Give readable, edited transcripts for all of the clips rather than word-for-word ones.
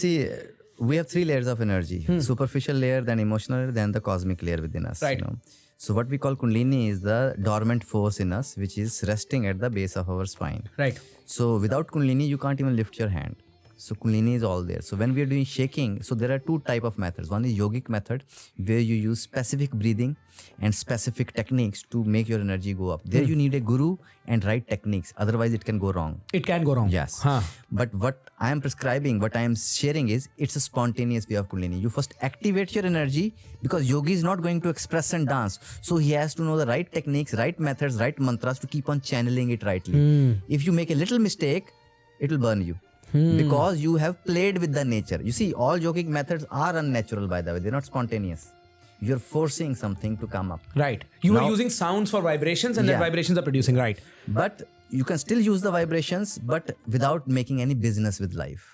See, we have three layers of energy: superficial layer, then emotional layer, then the cosmic layer within us. Right. So what we call Kundalini is the dormant force in us, which is resting at the base of our spine. Right. So without Kundalini, you can't even lift your hand. So Kundalini is all there. So when we are doing shaking, so there are two type of methods. One is yogic method, where you use specific breathing and specific techniques to make your energy go up. There you need a guru and right techniques. Otherwise, it can go wrong. It can go wrong. Yes. Huh. But what I am prescribing, what I am sharing is, it's a spontaneous way of Kundalini. You first activate your energy, because yogi is not going to express and dance. So he has to know the right techniques, right methods, right mantras to keep on channeling it rightly. If you make a little mistake, it will burn you. Because you have played with the nature. You see, all yogic methods are unnatural, by the way. They're not spontaneous. You're forcing something to come up. Right. You are Now- using sounds for vibrations, and then Yeah. vibrations are producing. Right. But you can still use the vibrations, but without making any business with life.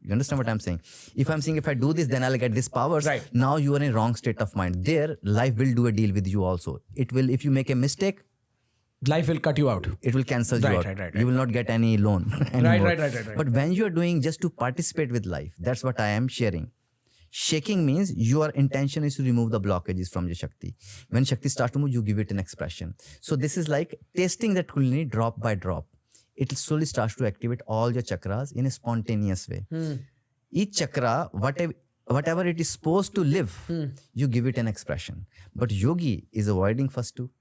You understand what I'm saying? If I'm saying, if I do this, then I'll get these powers. Right. Now you are in a wrong state of mind. There, life will do a deal with you also. It will, if you make a mistake, Life will cut you out. it will cancel you Right, out. right. You will not get any loan anymore. Right. But when you are doing just to participate with life, that's what I am sharing. Shaking means your intention is to remove the blockages from your Shakti. When Shakti starts to move, you give it an expression. So this is like tasting that Kundalini drop by drop. It slowly starts to activate all your chakras in a spontaneous way. Each chakra, whatever it is supposed to live, you give it an expression. But yogi is avoiding first two.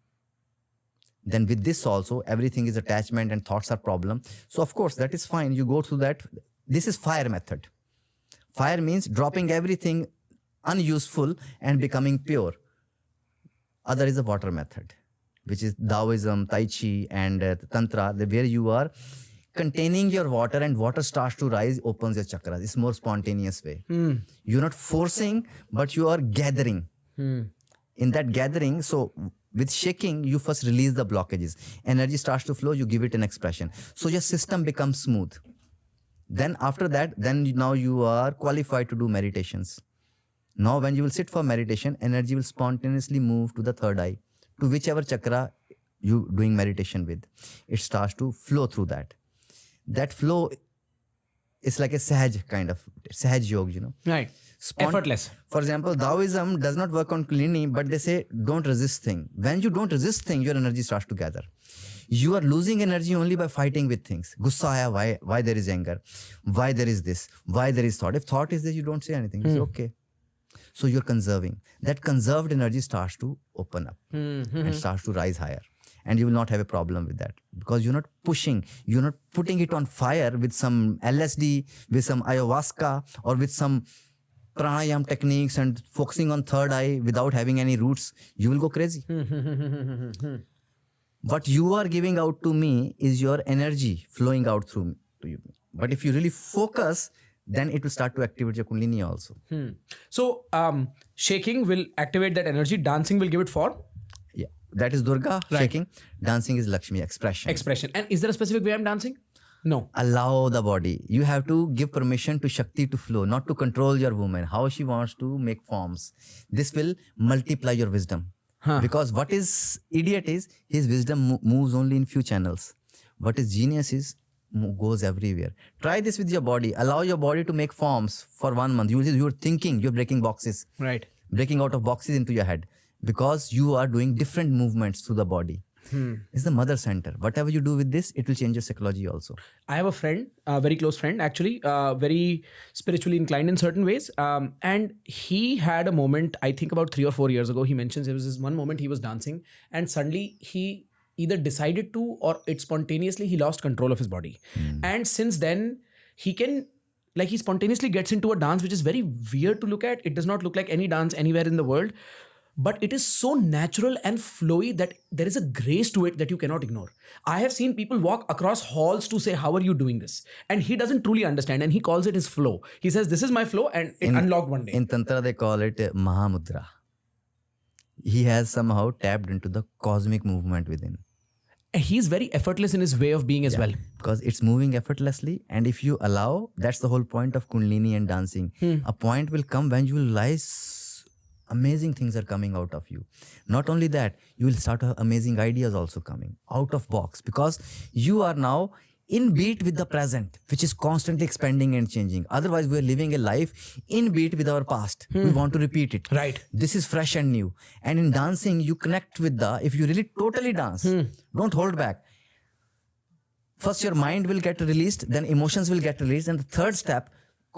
Then with this also, everything is attachment and thoughts are problem. So of course, that is fine. You go through that. This is fire method. Fire means dropping everything unuseful and becoming pure. Other is the water method, which is Taoism, Tai Chi, and Tantra, where you are containing your water and water starts to rise, opens your chakras. It's more spontaneous way. You're not forcing, but you are gathering. In that gathering, so with shaking, you first release the blockages. Energy starts to flow, you give it an expression. So your system becomes smooth. Then after that, now you are qualified to do meditations. Now when you will sit for meditation, energy will spontaneously move to the third eye, to whichever chakra you doing meditation with. It starts to flow through that. That flow is like a Sahaj yoga, Right. Effortless. For example, Taoism does not work on Kundalini, but they say don't resist thing. When you don't resist thing, your energy starts to gather. You are losing energy only by fighting with things. Gussa aaya, why there is anger? Why there is this? Why there is thought? If thought is there, you don't say anything. You say, okay. So you're conserving. That conserved energy starts to open up and starts to rise higher. And you will not have a problem with that, because you're not pushing, you're not putting it on fire with some LSD, with some ayahuasca, or with some pranayam techniques and focusing on third eye without having any roots. You will go crazy. What you are giving out to me is your energy flowing out through me, to you. But if you really focus, then it will start to activate your Kundalini also. So shaking will activate that energy. Dancing will give it form. Yeah, that is Durga, shaking. Dancing is Lakshmi, expression. And is there a specific way I'm dancing? No. Allow the body. You have to give permission to Shakti to flow, not to control your woman, how she wants to make forms. This will multiply your wisdom. Because what is idiot is, his wisdom moves only in few channels. What is genius is, goes everywhere. Try this with your body. Allow your body to make forms for 1 month. You're thinking, you're breaking boxes. Right. Breaking out of boxes into your head. Because you are doing different movements through the body. It's the mother center. Whatever you do with this, it will change your psychology also. I have a friend, a very close friend actually, very spiritually inclined in certain ways. And he had a moment, I think about 3 or 4 years ago, he mentions there was this one moment he was dancing and suddenly he either decided to, or it spontaneously, he lost control of his body. And since then, he spontaneously gets into a dance, which is very weird to look at. It does not look like any dance anywhere in the world. But it is so natural and flowy that there is a grace to it that you cannot ignore. I have seen people walk across halls to say, how are you doing this? And he doesn't truly understand and he calls it his flow. He says, this is my flow, and it unlocked one day. In Tantra, they call it Mahamudra. He has somehow tapped into the cosmic movement within. He's very effortless in his way of being as well. Because it's moving effortlessly. And if you allow, that's the whole point of Kundalini and dancing. A point will come when you realize amazing things are coming out of you. Not only that, you will start amazing ideas also coming out of box, because you are now in beat with the present, which is constantly expanding and changing. Otherwise, we are living a life in beat with our past. We want to repeat it. Right. This is fresh and new. And in dancing, you connect with if you really totally dance, don't hold back. First, your mind will get released, then emotions will get released, and the third step,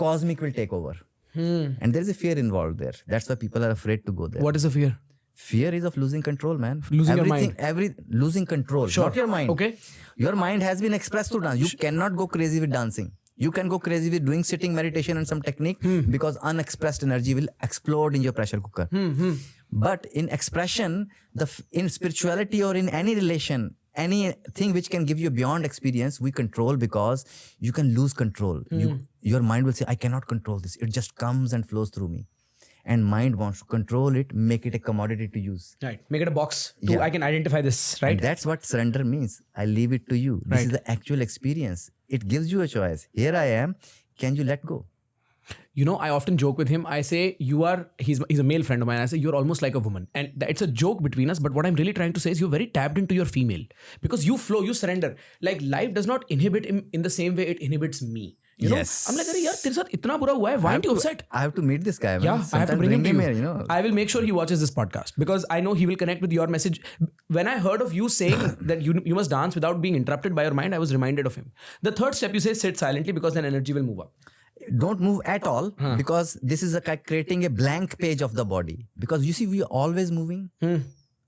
cosmic will take over. And there is a fear involved there. That's why people are afraid to go there. What is the fear? Fear is of losing control, man. Losing your mind. Losing control, not your mind. Okay. Your mind has been expressed through dance. You cannot go crazy with dancing. You can go crazy with doing sitting meditation and some technique because unexpressed energy will explode in your pressure cooker. But in expression, in spirituality or in any relation, anything which can give you beyond experience, we control because you can lose control. Your mind will say, I cannot control this. It just comes and flows through me. And mind wants to control it, make it a commodity to use. Right. Make it a box. Yeah. I can identify this, right? And that's what surrender means. I leave it to you. This Right. is the actual experience. It gives you a choice. Here I am. Can you let go? You know, I often joke with him. I say, he's a male friend of mine. I say, you're almost like a woman. And it's a joke between us. But what I'm really trying to say is you're very tapped into your female. Because you flow, you surrender. Like life does not inhibit him in the same way it inhibits me. You know? Yes. I'm like, "Arey yaar, tere saath itna bura hua hai. Why aren't you upset?" I have to meet this guy. Man. Yeah, I have to Sometime bring him to you. here, you know. I will make sure he watches this podcast because I know he will connect with your message. When I heard of you saying that you must dance without being interrupted by your mind, I was reminded of him. The third step, you say sit silently because then energy will move up. Don't move at all because this is creating a blank page of the body. Because you see, we are always moving,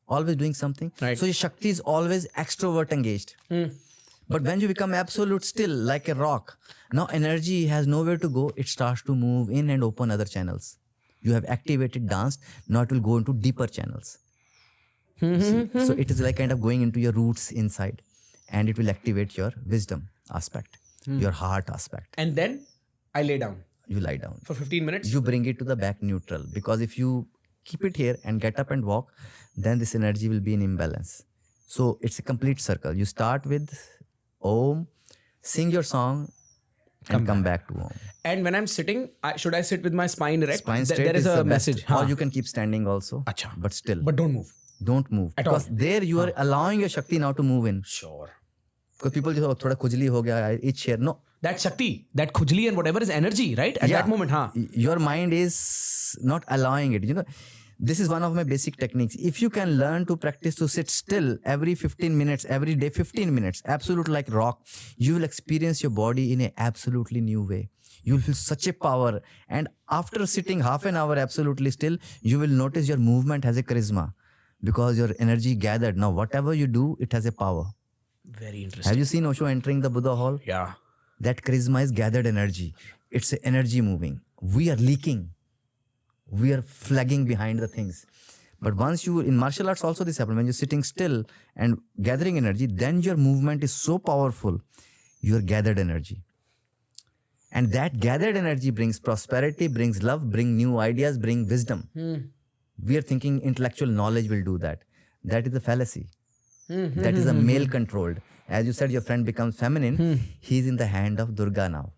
always doing something. Right. So your Shakti is always extrovert engaged. But when you become absolute still, like a rock, now energy has nowhere to go. It starts to move in and open other channels. You have activated dance. Now it will go into deeper channels. See? So it is like kind of going into your roots inside, and it will activate your wisdom aspect, your heart aspect. And then I lay down You lie down. for 15 minutes. You bring it to the back neutral, because if you keep it here and get up and walk, then this energy will be in imbalance. So it's a complete circle. You start with Om, sing your song, and come back to Om. And when I'm sitting, should I sit with my spine erect? Spine straight there is the a best. message. Or Haan. you can keep standing also. Acha. But still, But don't move. don't move. At Because all. there you are allowing your Shakti now to move in. Sure. Because people just, thoda khujli ho gaya, itch here. No. That Shakti, that khujli and whatever is energy, right? At that moment, huh? Your mind is not allowing it. You know, this is one of my basic techniques. If you can learn to practice to sit still every 15 minutes, every day 15 minutes, absolute like rock, you will experience your body in an absolutely new way. You will feel such a power. And after sitting half an hour absolutely still, you will notice your movement has a charisma because your energy gathered. Now, whatever you do, it has a power. Very interesting. Have you seen Osho entering the Buddha hall? Yeah. That charisma is gathered energy. It's a energy moving. We are leaking. We are flagging behind the things. But once you, in martial arts also this happens, when you're sitting still and gathering energy, then your movement is so powerful, your gathered energy. And that gathered energy brings prosperity, brings love, brings new ideas, brings wisdom. We are thinking intellectual knowledge will do that. That is a fallacy. That is a male controlled. As you said, your friend becomes feminine. He's in the hand of Durga now.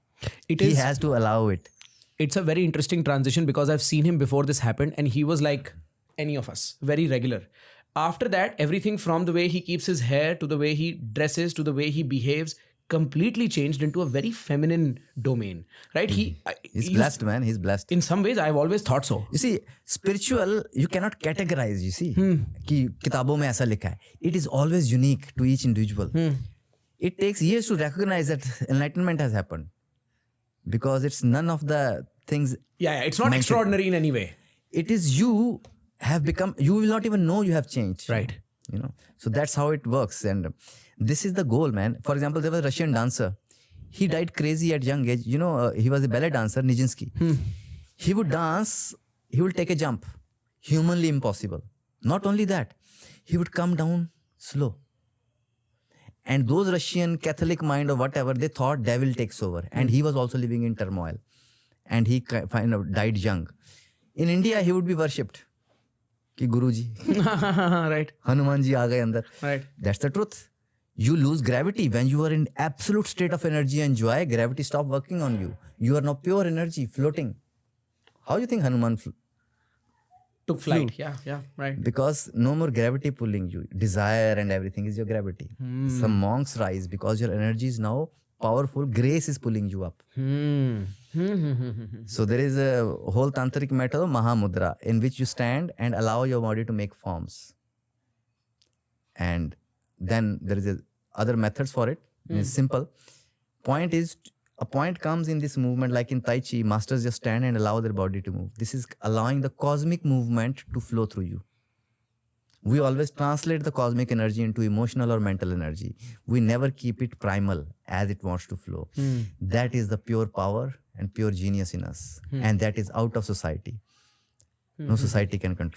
He has to allow it. It's a very interesting transition because I've seen him before this happened and he was like any of us, very regular. After that, everything from the way he keeps his hair to the way he dresses to the way he behaves completely changed into a very feminine domain, right? He's blessed, man. He's blessed. In some ways, I've always thought so. You see, spiritual, you cannot categorize, you see. कि किताबों में ऐसा लिखा है. It is always unique to each individual. It takes years to recognize that enlightenment has happened. Because it's none of the things. Yeah, it's not extraordinary in any way. It is you have become, you will not even know you have changed. Right. You know, so that's how it works. And this is the goal, man. For example, there was a Russian dancer. He died crazy at young age. You know, he was a ballet dancer, Nijinsky. He would dance, he would take a jump. Humanly impossible. Not only that, he would come down slow. And those Russian Catholic mind or whatever, they thought devil takes over. And he was also living in turmoil. And he kind of died young. In India, he would be worshipped. Ki Guruji. Right. Hanuman ji aa gaye andar. Right. That's the truth. You lose gravity. When you are in absolute state of energy and joy, gravity stops working on you. You are now pure energy floating. How do you think Hanuman flew? Took flight. Yeah, right. Because no more gravity pulling you. Desire and everything is your gravity. Some monks rise because your energy is now powerful. Grace is pulling you up. So there is a whole tantric method of Mahamudra, in which you stand and allow your body to make forms. And then there is other methods for it. It's simple. Point is, a point comes in this movement, like in Tai Chi, masters just stand and allow their body to move. This is allowing the cosmic movement to flow through you. We always translate the cosmic energy into emotional or mental energy. We never keep it primal as it wants to flow. That is the pure power and pure genius in us. And that is out of society. No society can control.